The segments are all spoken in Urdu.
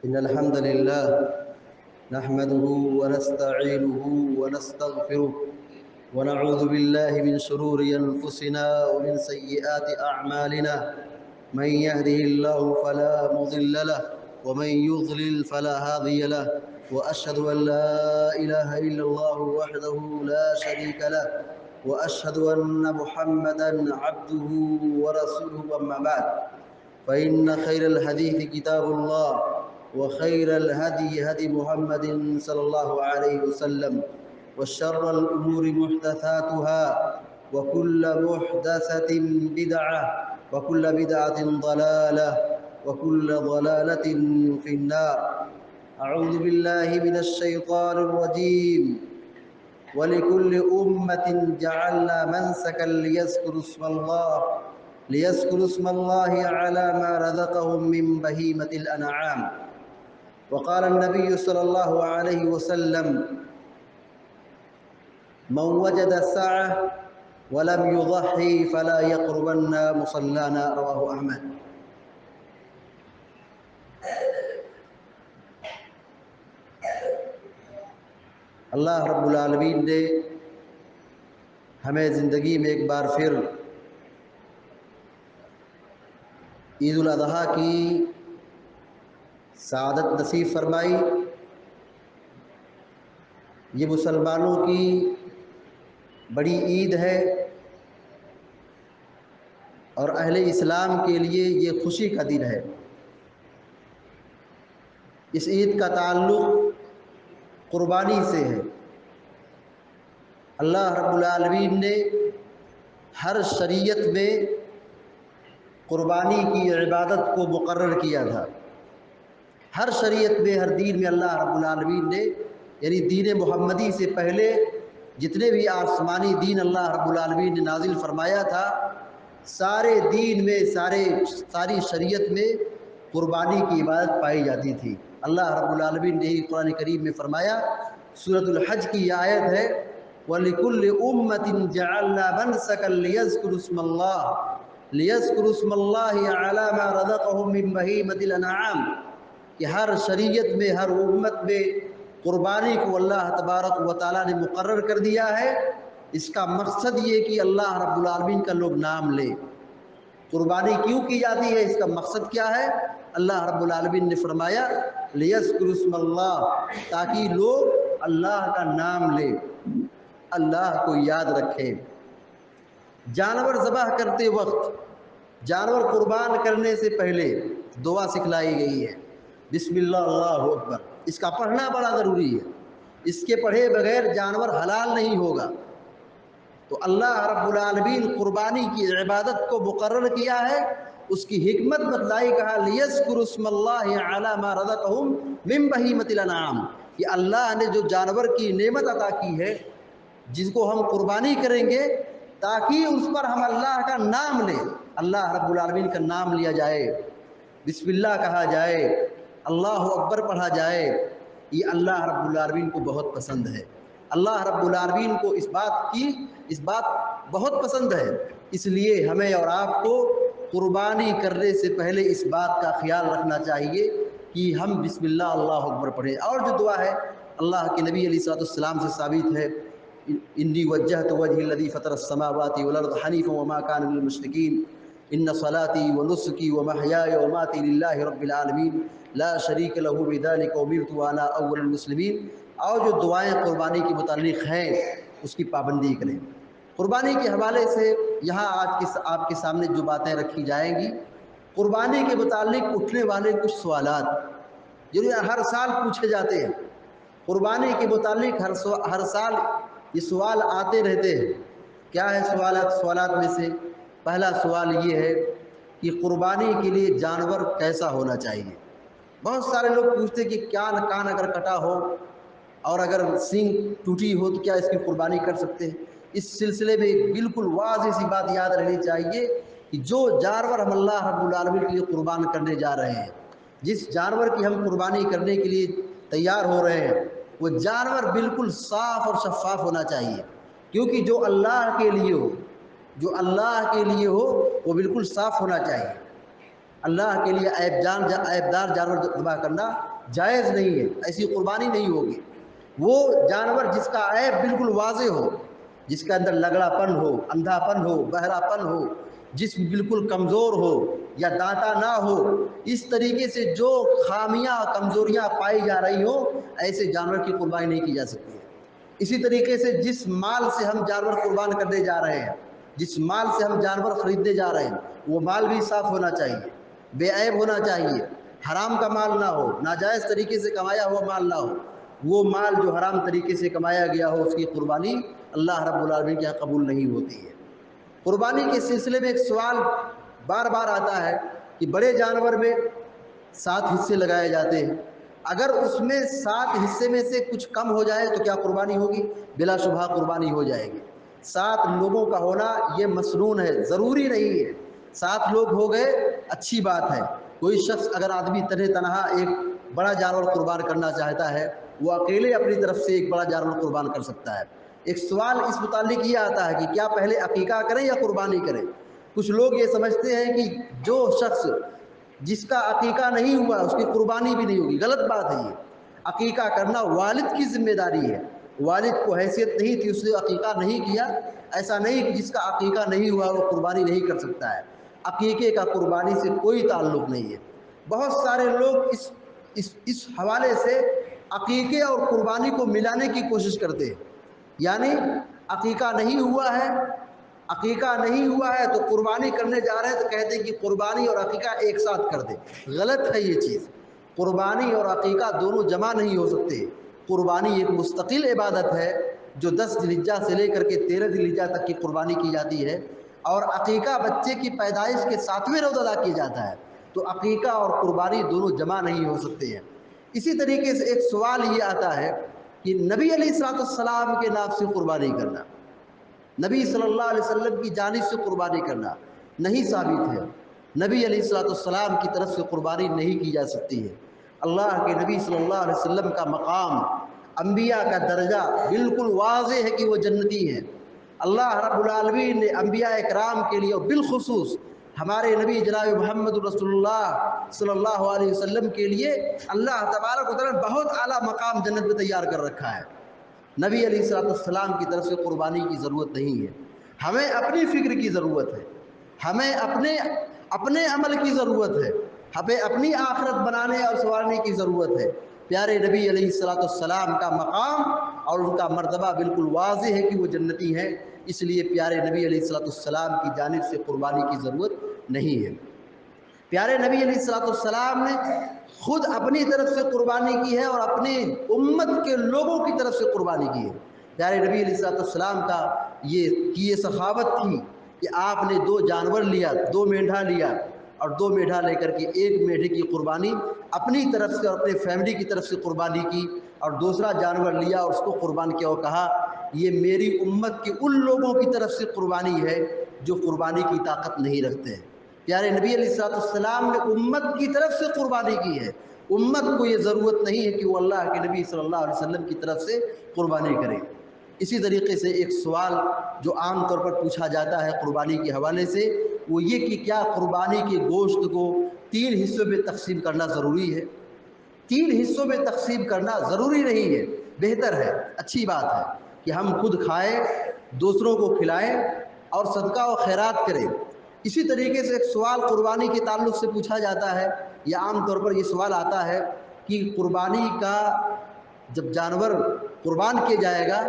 إن الحمد لله نحمده ونستعينه ونستغفره ونعوذ بالله من شرور أنفسنا ومن سيئات أعمالنا. من يهده الله فلا مضل له ومن يضلل فلا هادي له، وأشهد أن لا إله إلا الله وحده لا شريك له، وأشهد أن محمدًا عبده ورسوله. أما بعد، فإن خير الحديث كتاب الله، وخير الهدي هدي محمد صلى الله عليه وسلم، وشر الأمور محدثاتها، وكل محدثة بدعة، وكل بدعة ضلالة، وكل ضلالة في النار. أعوذ بالله من الشيطان الرجيم. ولكل أمة جعلنا منسكا ليذكروا اسم الله على ما رزقهم من بهيمة الأنعام. وقال النبي صلى الله عليه وسلم: من وجد الساعة ولم يضحي فلا يقربن مصلانا. رواه أحمد. اللہ رب العالمین نے ہمیں زندگی میں ایک بار پھر عید الاضحیٰ کی سعادت نصیب فرمائی. یہ مسلمانوں کی بڑی عید ہے اور اہل اسلام کے لیے یہ خوشی کا دن ہے. اس عید کا تعلق قربانی سے ہے. اللہ رب العالمین نے ہر شریعت میں قربانی کی عبادت کو مقرر کیا تھا. ہر شریعت میں، ہر دین میں اللہ رب العالمین نے، یعنی دین محمدی سے پہلے جتنے بھی آسمانی دین اللہ رب العالمین نے نازل فرمایا تھا، سارے دین میں، ساری شریعت میں قربانی کی عبادت پائی جاتی تھی. اللہ رب العالمین نے قرآن کریم میں فرمایا، سورۃ الحج کی یہ آیت ہے: وَلِكُلِّ أُمَّةٍ جَعَلْنَا مَنسَكًا لِيَذْكُرُوا اسْمَ اللَّهِ عَلَى مَا رَزَقَهُم مِّن بَهِيمَةِ الْأَنْعَامِ. کہ ہر شریعت میں، ہر امت میں قربانی کو اللہ تبارک و تعالیٰ نے مقرر کر دیا ہے. اس کا مقصد یہ کہ اللہ رب العالمین کا لوگ نام لے. قربانی کیوں کی جاتی ہے؟ اس کا مقصد کیا ہے؟ اللہ رب العالمین نے فرمایا لِيَذْكُرُوا اسْمَ اللَّهِ، تاکہ لوگ اللہ کا نام لے، اللہ کو یاد رکھیں. جانور ذبح کرتے وقت، جانور قربان کرنے سے پہلے دعا سکھلائی گئی ہے، بسم اللہ اللہ اکبر. اس کا پڑھنا بڑا ضروری ہے. اس کے پڑھے بغیر جانور حلال نہیں ہوگا. تو اللہ رب العالمین قربانی کی عبادت کو مقرر کیا ہے. اس کی حکمت بتلائی، کہا لِيَذْكُرُوا اسْمَ اللَّهِ عَلَى مَا رَزَقَهُم مِّن بَهِيمَةِ الْأَنْعَامِ. کہ اللہ نے جو جانور کی نعمت عطا کی ہے، جس کو ہم قربانی کریں گے، تاکہ اس پر ہم اللہ کا نام لیں، اللہ رب العالمین کا نام لیا جائے، بسم اللہ کہا جائے، اللہ اکبر پڑھا جائے. یہ اللہ رب العالمین کو بہت پسند ہے. اللہ رب العالمین کو اس بات بہت پسند ہے. اس لیے ہمیں اور آپ کو قربانی کرنے سے پہلے اس بات کا خیال رکھنا چاہیے کہ ہم بسم اللہ اللہ اکبر پڑھیں. اور جو دعا ہے اللہ کے نبی علیہ الصلوۃ والسلام سے ثابت ہے: انی وجہت وجہی الذی فطر السماوات والارض حنیفا وما کان من المشرکین ان صلاتی ونسکی ومحیای ومماتی للہ رب العالمین لا شریک لہ بذلک امرت وانا اول المسلمین. اور جو دعائیں قربانی کے متعلق ہیں اس کی پابندی کریں. قربانی کے حوالے سے یہاں آج آپ کے سامنے جو باتیں رکھی جائیں گی، قربانی کے متعلق اٹھنے والے کچھ سوالات جو ہر سال پوچھے جاتے ہیں. قربانی کے متعلق ہر سال یہ سوال آتے رہتے ہیں. کیا ہے سوالات میں سے پہلا سوال یہ ہے کہ قربانی کے لیے جانور کیسا ہونا چاہیے. بہت سارے لوگ پوچھتے ہیں کہ کیا کان اگر کٹا ہو اور اگر سینگ ٹوٹی ہو تو کیا اس کی قربانی کر سکتے ہیں؟ اس سلسلے میں بالکل واضح سی بات یاد رہنی چاہیے کہ جو جانور ہم اللہ رب العالمین کے لیے قربان کرنے جا رہے ہیں، جس جانور کی ہم قربانی کرنے کے لیے تیار ہو رہے ہیں، وہ جانور بالکل صاف اور شفاف ہونا چاہیے. کیونکہ جو اللہ کے لیے ہو وہ بالکل صاف ہونا چاہیے. اللہ کے لیے عیب دار جانور ذبح کرنا جائز نہیں ہے، ایسی قربانی نہیں ہوگی۔ وہ جانور جس کا عیب بالکل واضح ہو، جس کے اندر لگڑا پن ہو، اندھا پن ہو، بہرا پن ہو، جسم بالکل کمزور ہو یا دانتا نہ ہو، اس طریقے سے جو خامیاں کمزوریاں پائی جا رہی ہوں، ایسے جانور کی قربانی نہیں کی جا سکتی ہے۔ اسی طریقے سے جس مال سے ہم جانور قربان کرنے جا رہے ہیں، جس مال سے ہم جانور خریدنے جا رہے ہیں، وہ مال بھی صاف ہونا چاہیے، بے عیب ہونا چاہیے، حرام کا مال نہ ہو، ناجائز طریقے سے کمایا ہوا مال نہ ہو۔ وہ مال جو حرام طریقے سے کمایا گیا ہو، اس کی قربانی اللہ رب العالمین کے یہاں قبول نہیں ہوتی ہے۔ قربانی کے سلسلے میں ایک سوال بار بار آتا ہے کہ بڑے جانور میں 7 حصے لگائے جاتے ہیں، اگر اس میں 7 حصے میں سے کچھ کم ہو جائے تو کیا قربانی ہوگی؟ بلا شبہ قربانی ہو جائے گی۔ 7 لوگوں کا ہونا یہ مسنون ہے، ضروری نہیں ہے۔ 7 لوگ ہو گئے اچھی بات ہے۔ کوئی شخص اگر آدمی تنہا ایک بڑا جانور قربان کرنا چاہتا ہے، وہ اکیلے اپنی طرف سے ایک بڑا جانور قربان کر سکتا ہے۔ ایک سوال اس متعلق یہ آتا ہے کہ کیا پہلے عقیقہ کریں یا قربانی کریں؟ کچھ لوگ یہ سمجھتے ہیں کہ جو شخص جس کا عقیقہ نہیں ہوا اس کی قربانی بھی نہیں ہوگی۔ غلط بات ہے یہ۔ عقیقہ کرنا والد کی ذمہ داری ہے۔ والد کو حیثیت نہیں تھی، اس نے عقیقہ نہیں کیا، ایسا نہیں کہ جس کا عقیقہ نہیں ہوا وہ قربانی نہیں کر سکتا ہے۔ عقیقے کا قربانی سے کوئی تعلق نہیں ہے۔ بہت سارے لوگ اس حوالے سے عقیقے اور قربانی کو ملانے کی کوشش کرتے ہیں، یعنی عقیقہ نہیں ہوا ہے، عقیقہ نہیں ہوا ہے تو قربانی کرنے جا رہے ہیں تو کہتے ہیں کہ قربانی اور عقیقہ ایک ساتھ کر دیں۔ غلط ہے یہ چیز۔ قربانی اور عقیقہ دونوں جمع نہیں ہو سکتے۔ قربانی ایک مستقل عبادت ہے جو 10 ذی الحجہ سے لے کر کے 13 ذی الحجہ تک کی قربانی کی جاتی ہے، اور عقیقہ بچے کی پیدائش کے 7ویں روز ادا کیا جاتا ہے۔ تو عقیقہ اور قربانی دونوں جمع نہیں ہو سکتے ہیں۔ اسی طریقے سے ایک سوال یہ آتا ہے کہ نبی علیہ السلام کے نام سے قربانی کرنا، نبی صلی اللہ علیہ وسلم کی جانب سے قربانی کرنا نہیں ثابت ہے۔ نبی علیہ السلام کی طرف سے قربانی نہیں کی جا سکتی ہے۔ اللہ کے نبی صلی اللہ علیہ وسلم کا مقام، انبیاء کا درجہ بالکل واضح ہے کہ وہ جنتی ہیں۔ اللہ رب العالمین نے انبیاء اکرام کے لیے اور بالخصوص ہمارے نبی جناب محمد رسول اللہ صلی اللہ علیہ وسلم کے لیے اللہ تبارک و تعالیٰ بہت اعلیٰ مقام جنت میں تیار کر رکھا ہے۔ نبی علیہ السلام کی طرف سے قربانی کی ضرورت نہیں ہے۔ ہمیں اپنی فکر کی ضرورت ہے، ہمیں اپنے عمل کی ضرورت ہے، ہمیں اپنی آخرت بنانے اور سنوارنے کی ضرورت ہے۔ پیارے نبی علیہ السلام کا مقام اور ان کا مرتبہ بالکل واضح ہے کہ وہ جنتی ہیں، اس لیے پیارے نبی علیہ السلام کی جانب سے قربانی کی ضرورت نہیں ہے۔ پیارے نبی علیہ السلام نے خود اپنی طرف سے قربانی کی ہے اور اپنی امت کے لوگوں کی طرف سے قربانی کی ہے۔ پیارے نبی علیہ السلام کا یہ سخاوت تھی کہ آپ نے 2 جانور لیا، 2 مینڈھا لیا، اور 2 مینڈھا لے کر کے 1 مینڈھے کی قربانی اپنی طرف سے اور اپنے فیملی کی طرف سے قربانی کی، اور دوسرا جانور لیا اور اس کو قربان کیا اور کہا یہ میری امت کے ان لوگوں کی طرف سے قربانی ہے جو قربانی کی طاقت نہیں رکھتے ہیں۔ پیارے نبی علیہ السلام نے امت کی طرف سے قربانی کی ہے۔ امت کو یہ ضرورت نہیں ہے کہ وہ اللہ کے نبی صلی اللہ علیہ وسلم کی طرف سے قربانی کرے۔ اسی طریقے سے ایک سوال جو عام طور پر پوچھا جاتا ہے قربانی کے حوالے سے، وہ یہ کہ کیا قربانی کے گوشت کو 3 حصوں میں تقسیم کرنا ضروری ہے؟ 3 حصوں میں تقسیم کرنا ضروری نہیں ہے، بہتر ہے، اچھی بات ہے کہ ہم خود کھائیں، دوسروں کو کھلائیں اور صدقہ و خیرات کریں۔ اسی طریقے سے ایک سوال قربانی کے تعلق سے پوچھا جاتا ہے، یا عام طور پر یہ سوال آتا ہے کہ قربانی کا جب جانور قربان کیا جائے گا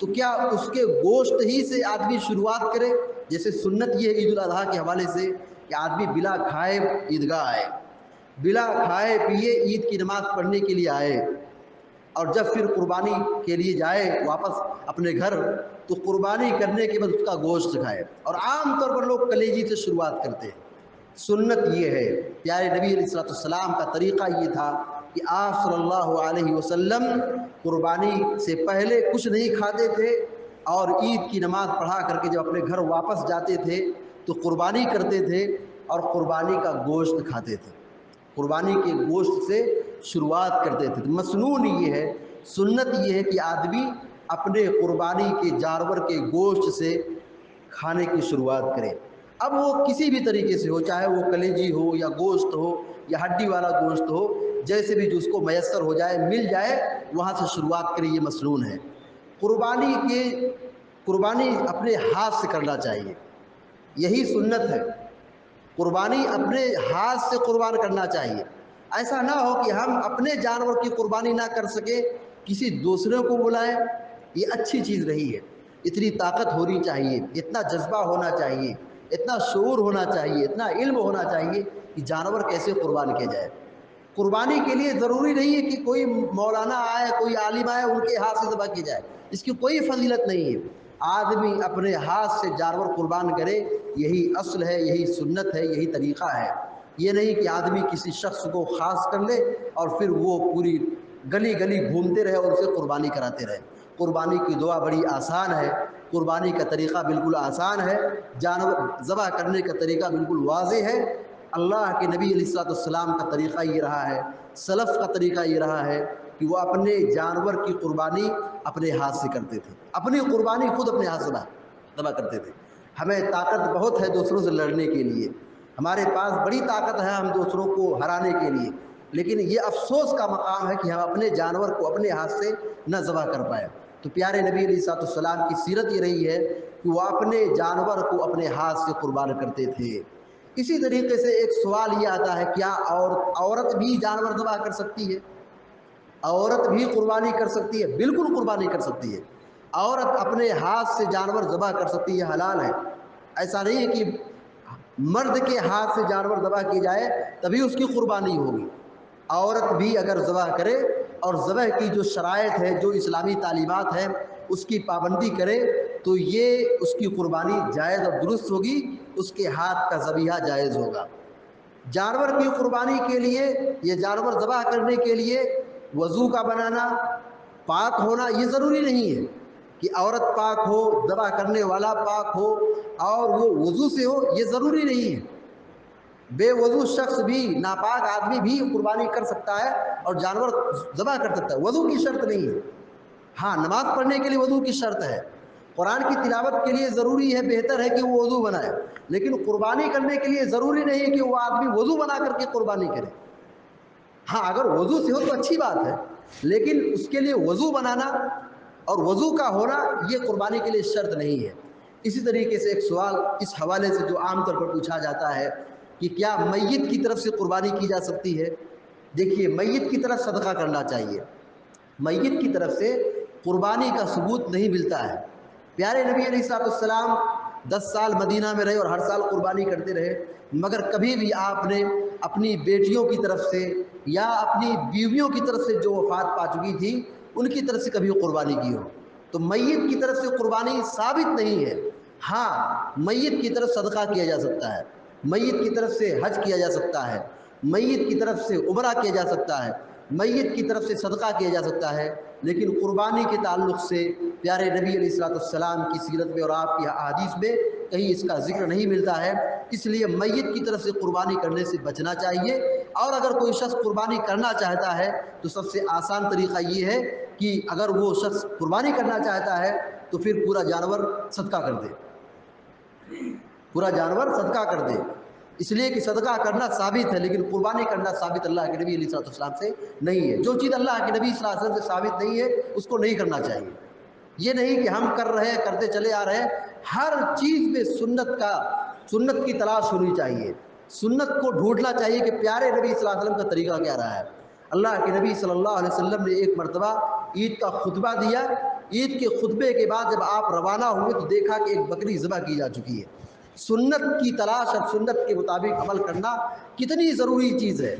تو کیا اس کے گوشت ہی سے آدمی شروعات کرے؟ جیسے سنت یہ ہے عید الاضحیٰ کے حوالے سے کہ آدمی بلا کھائے عیدگاہ آئے، بلا کھائے پیے عید کی نماز پڑھنے کے لیے آئے، اور جب پھر قربانی کے لیے جائے واپس اپنے گھر تو قربانی کرنے کے بعد اس کا گوشت کھائے، اور عام طور پر لوگ کلیجی سے شروعات کرتے ہیں۔ سنت یہ ہے، پیارے نبی علیہ السلام کا طریقہ یہ تھا کہ آپ صلی اللہ علیہ وسلم قربانی سے پہلے کچھ نہیں کھاتے تھے، اور عید کی نماز پڑھا کر کے جب اپنے گھر واپس جاتے تھے تو قربانی کرتے تھے اور قربانی کا گوشت کھاتے تھے، قربانی کے گوشت سے شروعات کرتے تھے۔ مسنون یہ ہے، سنت یہ ہے کہ آدمی اپنے قربانی کے جانور کے گوشت سے کھانے کی شروعات کرے۔ اب وہ کسی بھی طریقے سے ہو، چاہے وہ کلیجی ہو یا گوشت ہو یا ہڈی والا گوشت ہو، جیسے بھی جو اس کو میسر ہو جائے، مل جائے، وہاں سے شروعات کرے، یہ مسنون ہے۔ قربانی اپنے ہاتھ سے کرنا چاہیے، یہی سنت ہے۔ قربانی اپنے ہاتھ سے قربان کرنا چاہیے۔ ایسا نہ ہو کہ ہم اپنے جانور کی قربانی نہ کر سکے، کسی دوسرے کو بلائیں، یہ اچھی چیز نہیں ہے۔ اتنی طاقت ہونی چاہیے، اتنا جذبہ ہونا چاہیے، اتنا شعور ہونا چاہیے، اتنا علم ہونا چاہیے کہ جانور کیسے قربان کیا جائے۔ قربانی کے لیے ضروری نہیں ہے کہ کوئی مولانا آئے، کوئی عالم آئے، ان کے ہاتھ سے ذبح کی جائے، اس کی کوئی فضیلت نہیں ہے۔ آدمی اپنے ہاتھ سے جانور قربان کرے، یہی اصل ہے، یہی سنت ہے، یہی طریقہ ہے۔ یہ نہیں کہ آدمی کسی شخص کو خاص کر لے اور پھر وہ پوری گلی گلی گھومتے رہے اور اسے قربانی کراتے رہے۔ قربانی کی دعا بڑی آسان ہے، قربانی کا طریقہ بالکل آسان ہے، جانور ذبح کرنے کا طریقہ بالکل واضح ہے۔ اللہ کے نبی علیہ السلام کا طریقہ یہ رہا ہے، سلف کا طریقہ یہ رہا ہے کہ وہ اپنے جانور کی قربانی اپنے ہاتھ سے کرتے تھے، اپنی قربانی خود اپنے ہاتھ سے ذبح کرتے تھے۔ ہمیں طاقت بہت ہے دوسروں سے لڑنے کے لیے، ہمارے پاس بڑی طاقت ہے ہم دوسروں کو ہرانے کے لیے، لیکن یہ افسوس کا مقام ہے کہ ہم اپنے جانور کو اپنے ہاتھ سے نہ ذبح کر پائے۔ تو پیارے نبی علیہ السلام کی سیرت یہ رہی ہے کہ وہ اپنے جانور کو اپنے ہاتھ سے قربان کرتے تھے۔ اسی طریقے سے ایک سوال یہ آتا ہے، کیا عورت بھی جانور ذبح کر سکتی ہے؟ عورت بھی قربانی کر سکتی ہے؟ بالکل قربانی کر سکتی ہے۔ عورت اپنے ہاتھ سے جانور ذبح کر سکتی ہے، حلال ہے۔ ایسا نہیں ہے کہ مرد کے ہاتھ سے جانور ذبح کی جائے تبھی اس کی قربانی ہوگی۔ عورت بھی اگر ذبح کرے اور ذبح کی جو شرائط ہے، جو اسلامی تعلیمات ہے، اس کی پابندی کرے تو یہ اس کی قربانی جائز اور درست ہوگی، اس کے ہاتھ کا ذبیحہ جائز ہوگا۔ جانور کی قربانی کے لیے، یہ جانور ذبح کرنے کے لیے وضو کا بنانا، پاک ہونا یہ ضروری نہیں ہے کہ عورت پاک ہو، ذبح کرنے والا پاک ہو اور وہ وضو سے ہو، یہ ضروری نہیں ہے۔ بے وضو شخص بھی، ناپاک آدمی بھی قربانی کر سکتا ہے اور جانور ذبح کر سکتا ہے، وضو کی شرط نہیں ہے۔ ہاں، نماز پڑھنے کے لیے وضو کی شرط ہے، قرآن کی تلاوت کے لیے ضروری ہے، بہتر ہے کہ وہ وضو بنائے، لیکن قربانی کرنے کے لیے ضروری نہیں ہے کہ وہ آدمی وضو بنا کر کے قربانی کرے۔ ہاں، اگر وضو سے ہو تو اچھی بات ہے، لیکن اس کے لیے وضو بنانا اور وضو کا ہونا یہ قربانی کے لیے شرط نہیں ہے۔ اسی طریقے سے ایک سوال اس حوالے سے جو عام طور پر پوچھا جاتا ہے کہ کیا میت کی طرف سے قربانی کی جا سکتی ہے؟ دیکھیے، میت کی طرف صدقہ کرنا چاہیے، میت کی طرف سے قربانی کا ثبوت نہیں ملتا ہے۔ پیارے نبی علیہ السلام 10 سال مدینہ میں رہے اور ہر سال قربانی کرتے رہے، مگر کبھی بھی آپ نے اپنی بیٹیوں کی طرف سے یا اپنی بیویوں کی طرف سے جو وفات پا چکی تھی ان کی طرف سے کبھی قربانی کی ہو؟ تو میت کی طرف سے قربانی ثابت نہیں ہے۔ ہاں، میت کی طرف صدقہ کیا جا سکتا ہے، میت کی طرف سے حج کیا جا سکتا ہے، میت کی طرف سے عمرہ کیا جا سکتا ہے، میت کی طرف سے صدقہ کیا جا سکتا ہے، لیکن قربانی کے تعلق سے پیارے نبی علیہ السلام کی سیرت میں اور آپ کی احادیث میں کہیں اس کا ذکر نہیں ملتا ہے۔ اس لیے میت کی طرف سے قربانی کرنے سے بچنا چاہیے، اور اگر کوئی شخص قربانی کرنا چاہتا ہے تو سب سے آسان طریقہ یہ ہے کہ اگر وہ شخص قربانی کرنا چاہتا ہے تو پھر پورا جانور صدقہ کر دے، پورا جانور صدقہ کر دے، اس لیے کہ صدقہ کرنا ثابت ہے لیکن قربانی کرنا ثابت اللہ کے نبی علیہ السلام سے نہیں ہے۔ جو چیز اللہ کے نبی صلی اللہ علیہ وسلم سے ثابت نہیں ہے اس کو نہیں کرنا چاہیے۔ یہ نہیں کہ ہم کر رہے ہیں، کرتے چلے آ رہے ہیں، ہر چیز میں سنت کی تلاش ہونی چاہیے، سنت کو ڈھونڈنا چاہیے کہ پیارے نبی صلی اللہ علیہ وسلم کا طریقہ کیا رہا ہے۔ اللہ کے نبی صلی اللہ علیہ وسلم نے ایک مرتبہ عید کا خطبہ دیا، عید کے خطبے کے بعد جب آپ روانہ ہوئے تو دیکھا کہ ایک بکری ذبح کی جا چکی ہے۔ سنت کی تلاش اور سنت کے مطابق عمل کرنا کتنی ضروری چیز ہے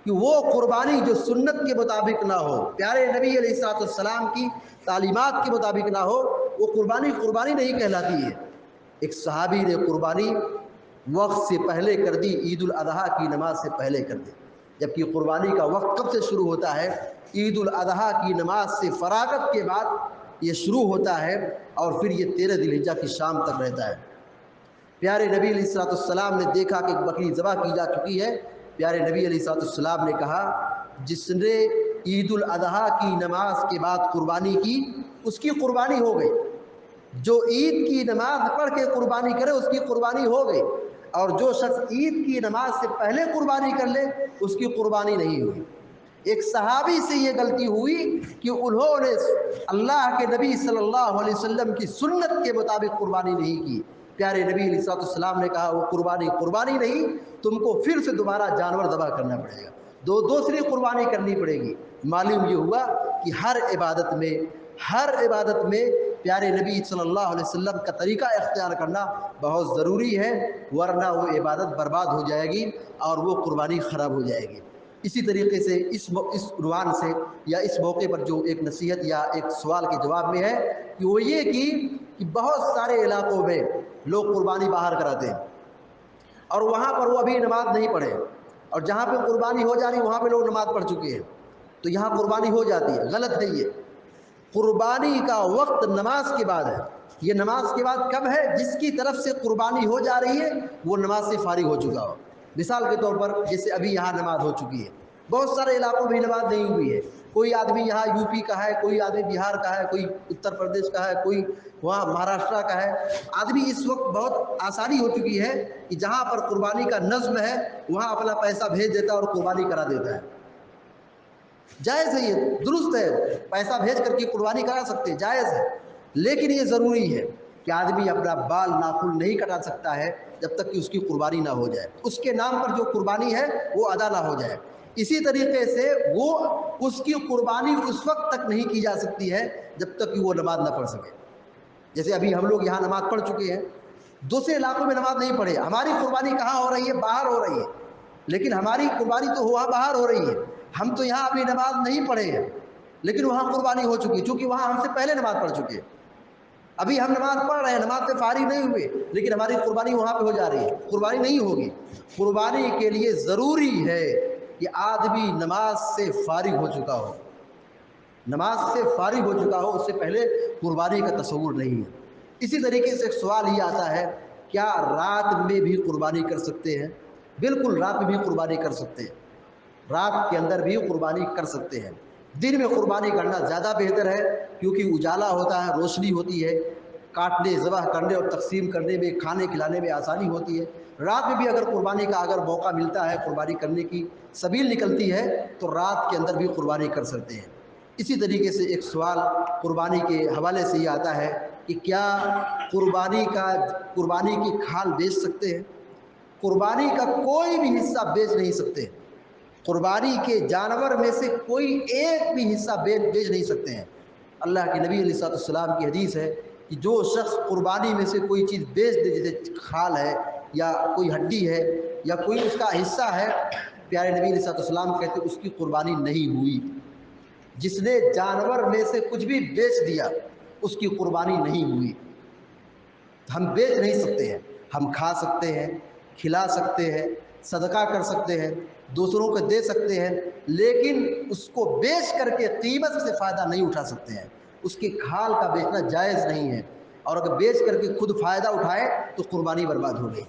کہ وہ قربانی جو سنت کے مطابق نہ ہو، پیارے نبی علیہ السلام کی تعلیمات کے مطابق نہ ہو، وہ قربانی نہیں کہلاتی ہے۔ ایک صحابی نے قربانی وقت سے پہلے کر دی، عید الاضحیٰ کی نماز سے پہلے کر دی، جبکہ قربانی کا وقت کب سے شروع ہوتا ہے؟ عید الاضحیٰ کی نماز سے فراغت کے بعد یہ شروع ہوتا ہے اور پھر یہ 13 ذی الحجہ کی شام تک رہتا ہے۔ پیارے نبی علیہ السلام نے دیکھا کہ ایک بکری ذبح کی جا چکی ہے، پیارے نبی علیہ السلام نے کہا جس نے عید الاضحیٰ کی نماز کے بعد قربانی کی اس کی قربانی ہو گئی۔ جو عید کی نماز پڑھ کے قربانی کرے اس کی قربانی ہو گئی، اور جو شخص عید کی نماز سے پہلے قربانی کر لے اس کی قربانی نہیں ہوئی۔ ایک صحابی سے یہ غلطی ہوئی کہ انہوں نے اللہ کے نبی صلی اللہ علیہ وسلم کی سنت کے مطابق قربانی نہیں کی۔ پیارے نبی علیہ السلام نے کہا وہ قربانی نہیں، تم کو پھر سے دوبارہ جانور ذبح کرنا پڑے گا، دوسری قربانی کرنی پڑے گی۔ معلوم یہ ہوا کہ ہر عبادت میں پیارے نبی صلی اللہ علیہ وسلم کا طریقہ اختیار کرنا بہت ضروری ہے، ورنہ وہ عبادت برباد ہو جائے گی اور وہ قربانی خراب ہو جائے گی۔ اسی طریقے سے اس عنوان سے یا اس موقع پر جو ایک نصیحت یا ایک سوال کے جواب میں ہے کہ وہ یہ کہ بہت سارے علاقوں میں لوگ قربانی باہر کراتے ہیں اور وہاں پر وہ ابھی نماز نہیں پڑھے، اور جہاں پہ قربانی ہو جا رہی وہاں پہ لوگ نماز پڑھ چکے ہیں، تو یہاں قربانی ہو جاتی ہے۔ غلط ہے یہ۔ قربانی کا وقت نماز کے بعد ہے۔ یہ نماز کے بعد کب ہے؟ جس کی طرف سے قربانی ہو جا رہی ہے وہ نماز سے فارغ ہو چکا ہو۔ مثال کے طور پر جیسے ابھی یہاں نماز ہو چکی ہے، بہت سارے علاقوں میں نماز نہیں ہوئی ہے، کوئی آدمی یہاں یو پی کا ہے، کوئی آدمی بہار کا ہے، کوئی اتر پردیش کا ہے، کوئی وہاں مہاراشٹر کا ہے۔ آدمی اس وقت بہت آسانی ہو چکی ہے کہ جہاں پر قربانی کا نظم ہے وہاں اپنا پیسہ بھیج دیتا ہے اور قربانی کرا دیتا ہے۔ جائز ہے، یہ درست ہے، پیسہ بھیج کر کے قربانی کرا سکتے ہیں، جائز ہے، لیکن یہ ضروری ہے کہ آدمی اپنا بال ناخن نہیں کٹا سکتا ہے جب تک کہ اس کی قربانی نہ ہو جائے، اس کے نام پر جو قربانی ہے وہ ادا نہ ہو جائے۔ اسی طریقے سے وہ اس کی قربانی اس وقت تک نہیں کی جا سکتی ہے جب تک کہ وہ نماز نہ پڑھ سکے۔ جیسے ابھی ہم لوگ یہاں نماز پڑھ چکے ہیں، دوسرے علاقوں میں نماز نہیں پڑھے، ہماری قربانی کہاں ہو رہی ہے؟ باہر ہو رہی ہے، لیکن ہماری قربانی تو وہاں باہر ہو رہی ہے، ہم تو یہاں ابھی نماز نہیں پڑھے ہیں لیکن وہاں قربانی ہو چکی، چونکہ وہاں ہم سے پہلے نماز پڑھ چکے ہیں۔ ابھی ہم نماز پڑھ رہے ہیں، نماز سے فارغ نہیں ہوئے، لیکن ہماری قربانی وہاں پہ ہو جا رہی ہے، قربانی نہیں ہوگی۔ قربانی کے لیے ضروری ہے کہ آدمی نماز سے فارغ ہو چکا ہو، نماز سے فارغ ہو چکا ہو، اس سے پہلے قربانی کا تصور نہیں ہے۔ اسی طریقے سے ایک سوال یہ آتا ہے، کیا رات میں بھی قربانی کر سکتے ہیں؟ بالکل، رات میں بھی قربانی کر سکتے ہیں، رات کے اندر بھی قربانی کر سکتے ہیں۔ دن میں قربانی کرنا زیادہ بہتر ہے کیونکہ اجالا ہوتا ہے، روشنی ہوتی ہے، کاٹنے، ذبح کرنے اور تقسیم کرنے میں، کھانے کھلانے میں آسانی ہوتی ہے۔ رات میں بھی اگر قربانی کا موقع ملتا ہے، قربانی کرنے کی سبیل نکلتی ہے تو رات کے اندر بھی قربانی کر سکتے ہیں۔ اسی طریقے سے ایک سوال قربانی کے حوالے سے یہ آتا ہے کہ کیا قربانی کی کھال بیچ سکتے ہیں؟ قربانی کا کوئی بھی حصہ بیچ نہیں سکتے، قربانی کے جانور میں سے کوئی ایک بھی حصہ بیچ نہیں سکتے ہیں۔ اللہ کے نبی علیہ السلام کی حدیث ہے کہ جو شخص قربانی میں سے کوئی چیز بیچ دے، جیسے کھال ہے یا کوئی ہڈی ہے یا کوئی اس کا حصہ ہے، پیارے نبی علیہ السلام کہتے اس کی قربانی نہیں ہوئی۔ جس نے جانور میں سے کچھ بھی بیچ دیا اس کی قربانی نہیں ہوئی۔ ہم بیچ نہیں سکتے ہیں، ہم کھا سکتے ہیں، کھلا سکتے ہیں، صدقہ کر سکتے ہیں، دوسروں کو دے سکتے ہیں، لیکن اس کو بیچ کر کے قیمت سے فائدہ نہیں اٹھا سکتے ہیں۔ اس کی کھال کا بیچنا جائز نہیں ہے، اور اگر بیچ کر کے خود فائدہ اٹھائے تو قربانی برباد ہو گئی۔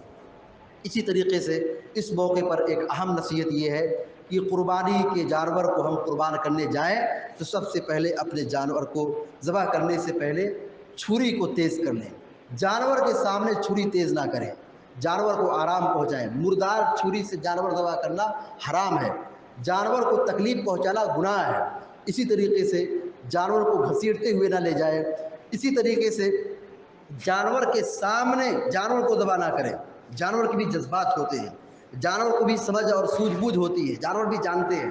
اسی طریقے سے اس موقع پر ایک اہم نصیحت یہ ہے کہ قربانی کے جانور کو ہم قربان کرنے جائیں تو سب سے پہلے اپنے جانور کو ذبح کرنے سے پہلے چھری کو تیز کر لیں۔ جانور کے سامنے چھری تیز نہ کریں، جانور کو آرام پہنچائیں۔ مردار چھری سے جانور ذبح کرنا حرام ہے، جانور کو تکلیف پہنچانا گناہ ہے۔ اسی طریقے سے جانور کو گھسیٹتے ہوئے نہ لے جائیں۔ اسی طریقے سے جانور کے سامنے جانور کو ذبح نہ کریں۔ جانور کے بھی جذبات ہوتے ہیں، جانور کو بھی سمجھ اور سوجھ بوجھ ہوتی ہے، جانور بھی جانتے ہیں۔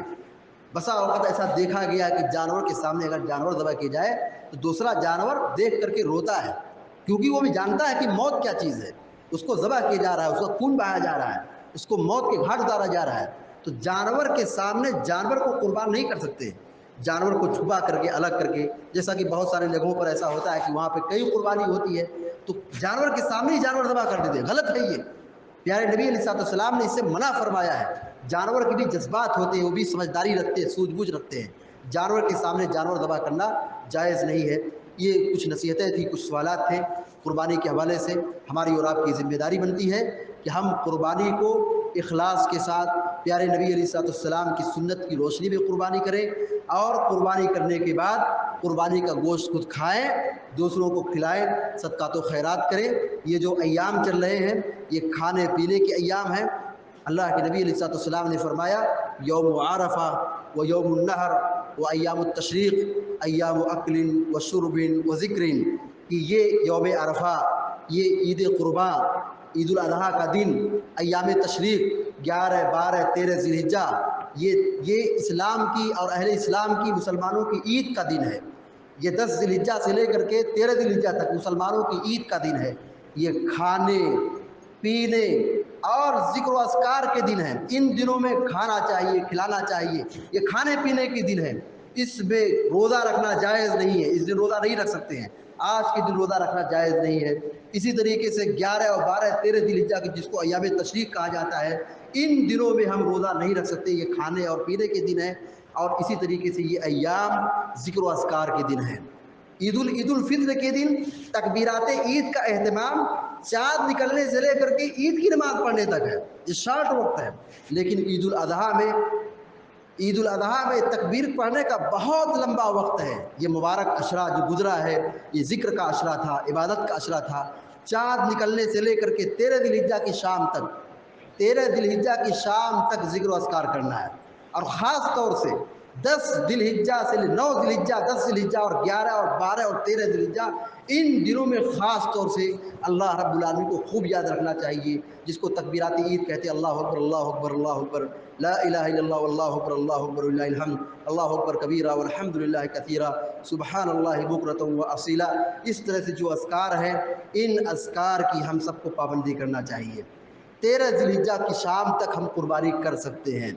بسا اوقات ایسا دیکھا گیا کہ جانور کے سامنے اگر جانور ذبح کیا جائے تو دوسرا جانور دیکھ کر کے روتا ہے، کیونکہ وہ بھی جانتا ہے کہ موت کیا چیز ہے۔ اس کو ذبح کیا جا رہا ہے، اس کا خون بہایا جا رہا ہے، اس کو موت کے گھاٹ اتارا جا رہا ہے۔ تو جانور کے سامنے جانور کو قربان نہیں کر سکتے، جانور کو چھپا کر کے، الگ کر کے، جیسا کہ بہت سارے جگہوں پر ایسا ہوتا ہے کہ وہاں پہ کئی قربانی ہوتی ہے تو جانور کے سامنے ہی جانور ذبح کر دیتے ہیں، غلط ہے یہ۔ پیارے نبی علیہ السلام نے اس سے منع فرمایا ہے۔ جانور کے بھی جذبات ہوتے ہیں، وہ بھی سمجھداری رکھتے ہیں، سوجھ بوجھ رکھتے ہیں، جانور کے سامنے جانور ذبح کرنا جائز نہیں ہے۔ یہ کچھ نصیحتیں تھیں، کچھ سوالات تھے قربانی کے حوالے سے۔ ہماری اور آپ کی ذمہ داری بنتی ہے کہ ہم قربانی کو اخلاص کے ساتھ پیارے نبی علیہ السلام کی سنت کی روشنی میں قربانی کریں، اور قربانی کرنے کے بعد قربانی کا گوشت خود کھائیں، دوسروں کو کھلائیں، صدقات و خیرات کریں۔ یہ جو ایام چل رہے ہیں یہ کھانے پینے کے ایام ہیں۔ اللہ کے نبی علیہ السلام نے فرمایا یوم عرفہ و یوم النحر و ایام التشریق ایام اکل و شرب و ذکر، کہ یہ یوم عرفہ، یہ عید قرباں، عید الاضحیٰ کا دن، ایام تشریق 11، 12، 13 ذی الحجہ، یہ اسلام کی اور اہل اسلام کی، مسلمانوں کی عید کا دن ہے۔ یہ 10 ذی الحجہ سے لے کر کے 13 ذی الحجہ تک مسلمانوں کی عید کا دن ہے۔ یہ کھانے پینے اور ذکر و اذکار کے دن ہیں۔ ان دنوں میں کھانا چاہیے، کھلانا چاہیے، یہ کھانے پینے کے دن ہے۔ اس میں روزہ رکھنا جائز نہیں ہے، اس دن روزہ نہیں رکھ سکتے ہیں، آج کے دن روزہ رکھنا جائز نہیں ہے۔ اسی طریقے سے 11 اور 12، 13 ذی الحجہ کی جس کو ایام تشریق کہا جاتا ہے، ان دنوں میں ہم روزہ نہیں رکھ سکتے، یہ کھانے اور پینے کے دن ہیں۔ اور اسی طریقے سے یہ ایام ذکر و اذکار کے دن ہیں۔ عید الفطر کے دن تکبیرات عید کا اہتمام چاند نکلنے سے لے کر کے عید کی نماز پڑھنے تک ہے، یہ شارٹ وقت ہے۔ لیکن عید الاضحیٰ میں تکبیر پڑھنے کا بہت لمبا وقت ہے۔ یہ مبارک عشرہ جو گزرا ہے یہ ذکر کا عشرہ تھا، عبادت کا عشرہ تھا۔ چاند نکلنے سے لے کر کے 13 ذی الحجہ کی شام تک، 13 ذی الحجہ کی شام تک ذکر و اذکار کرنا ہے۔ اور خاص طور سے 10 ذی الحجہ سے 9 ذی الحجہ، 10 ذی الحجہ اور 11 اور 12 اور 13 ذی الحجہ، ان دنوں میں خاص طور سے اللہ رب العالمین کو خوب یاد رکھنا چاہیے، جس کو تکبیرات عید کہتے ہیں۔ اللہ اکبر، اللہ اکبر، اللہ اکبر، لا الہ الا اللہ واللہ اکبر، اللہ اکبر وللہ الحمد، اللہ اکبر کبیرہ والحمد للہ کثیرہ، سبحان اللہ بکرۃ و اصیلا۔ اس طرح سے جو اذکار ہیں، ان اذکار کی ہم سب کو پابندی کرنا چاہیے۔ 13 ذی الحجہ کی شام تک ہم قربانی کر سکتے ہیں۔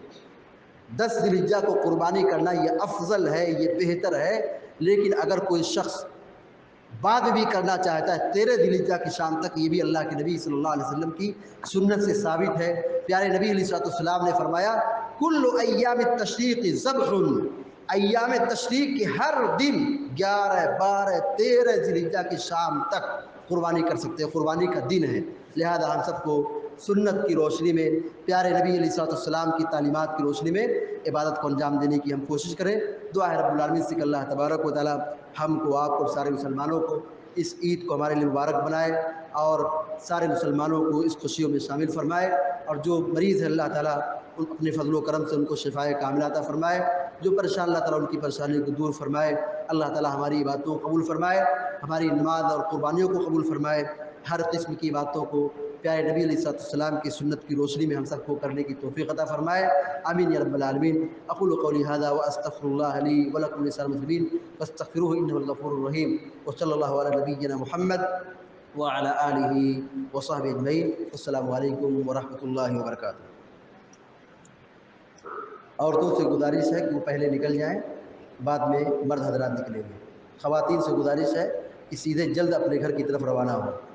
10 ذی الحجہ کو قربانی کرنا یہ افضل ہے، یہ بہتر ہے۔ لیکن اگر کوئی شخص بعد بھی کرنا چاہتا ہے 13 ذی الحجہ کی شام تک، یہ بھی اللہ کے نبی صلی اللہ علیہ وسلم کی سنت سے ثابت ہے۔ پیارے نبی علیہ السلام نے فرمایا کل ایام التشریق ذبح، ایام تشریق کے ہر دن 11، 12، 13 ذی الحجہ کی شام تک قربانی کر سکتے ہیں، قربانی کا دن ہے۔ لہذا ہم سب کو سنت کی روشنی میں، پیارے نبی علیہ السلام کی تعلیمات کی روشنی میں عبادت کو انجام دینے کی ہم کوشش کریں۔ دعا ہے رب العالمین سے کہ اللہ تبارک و تعالی ہم کو، آپ کو، سارے مسلمانوں کو اس عید کو ہمارے لیے مبارک بنائے اور سارے مسلمانوں کو اس خوشیوں میں شامل فرمائے۔ اور جو مریض ہے اللہ تعالیٰ اپنے فضل و کرم سے ان کو شفائے کاملہ عطا فرمائے، جو پریشان اللہ تعالیٰ ان کی پریشانی کو دور فرمائے۔ اللہ تعالیٰ ہماری باتوں کو قبول فرمائے، ہماری نماز اور قربانیوں کو قبول فرمائے، ہر قسم کی باتوں کو پیارے نبی علیہ السلام کی سنت کی روشنی میں ہم سب کو کرنے کی توفیق عطا فرمائے۔ آمین یا رب العالمین۔ اقول قولی ھذا واستغفر اللہ لی ولکم ولسائر المسلمین فاستغفروہ انہ الغفور الرحیم، وصلی اللہ علی نبینا محمد وعلی آلہ وصحبہ اجمعین۔ السلام علیکم ورحمۃ اللہ وبرکاتہ۔ عورتوں سے گزارش ہے کہ وہ پہلے نکل جائیں، بعد میں مرد حضرات نکلیں گے۔ خواتین سے گزارش ہے کہ سیدھے جلد اپنے گھر کی طرف روانہ ہوں۔